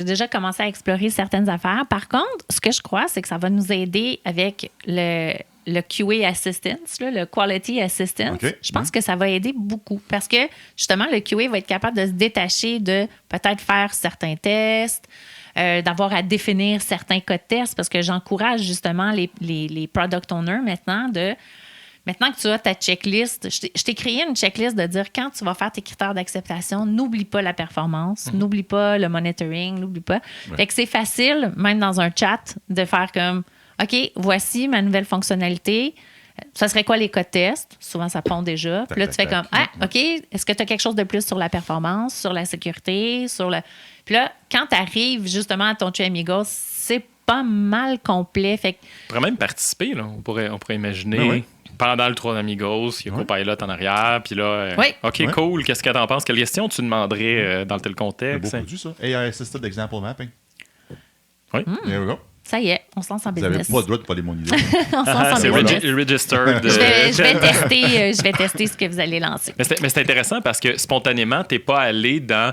J'ai déjà commencé à explorer certaines affaires. Par contre, ce que je crois, c'est que ça va nous aider avec le QA Assistance, là, le Quality Assistance. Okay. Je pense que ça va aider beaucoup parce que, justement, le QA va être capable de se détacher de peut-être faire certains tests, d'avoir à définir certains cas de test parce que j'encourage justement les product owners Maintenant que tu as ta checklist, je t'ai créé une checklist de dire quand tu vas faire tes critères d'acceptation, n'oublie pas la performance, n'oublie pas le monitoring, n'oublie pas. Ouais. Fait que c'est facile, même dans un chat, de faire comme OK, voici ma nouvelle fonctionnalité. Ça serait quoi les cas de test? Souvent, ça pond déjà. Puis là, tu fais comme OK, est-ce que tu as quelque chose de plus sur la performance, sur la sécurité, sur le. Puis là, quand tu arrives justement à ton Amigos, c'est pas mal complet. Fait que. On pourrait même participer, là. On pourrait imaginer. Ben oui. Pendant le 3 Amigos, il y a Copilot en arrière, puis là, Oui. OK, cool, qu'est-ce que t'en penses? Quelle question tu demanderais dans tel C'est contexte? beau produit, ça. AI Assisted Example Mapping. Oui. There we go. Ça y est, on se lance en Vous n'avez business. pas le droit de voler mon idée. On se lance en C'est business. registered. Je vais tester ce que vous allez lancer. Mais c'est intéressant parce que spontanément, tu n'es pas allé dans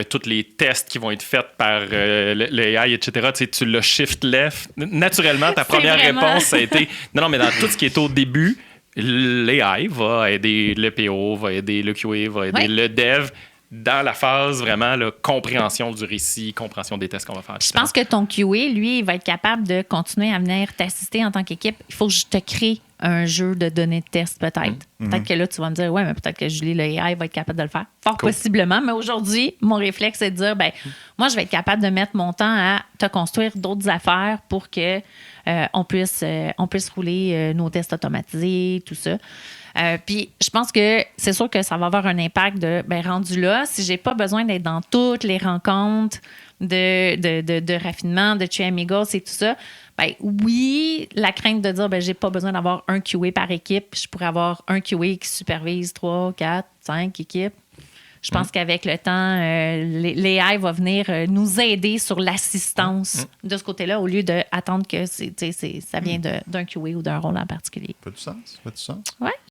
tous les tests qui vont être faits par le AI, etc. Tu l'as shift left. Naturellement, ta première réponse, ça a été non, mais dans tout ce qui est au début, l'AI va aider le PO, va aider le QA, va aider le dev dans la phase vraiment compréhension du récit, compréhension des tests qu'on va faire. Je pense que ton QA, lui, il va être capable de continuer à venir t'assister en tant qu'équipe. Il faut que je te crée un jeu de données de test, peut-être. Peut-être que là, tu vas me dire, ouais, mais peut-être que Julie, le AI, va être capable de le faire. Fort possiblement. Mais aujourd'hui, mon réflexe, c'est de dire, moi, je vais être capable de mettre mon temps à te construire d'autres affaires pour que on puisse rouler nos tests automatisés, tout ça. Puis, je pense que c'est sûr que ça va avoir un impact de, rendu là, si j'ai pas besoin d'être dans toutes les rencontres de raffinement, de QA Amigos et tout ça, oui, la crainte de dire, j'ai pas besoin d'avoir un QA par équipe, je pourrais avoir un QA qui supervise 3, 4, 5 équipes. Je pense qu'avec le temps, l'AI va venir nous aider sur l'assistance de ce côté-là au lieu d'attendre que ça vient d'un QA ou d'un rôle en particulier. Fait du sens. Oui.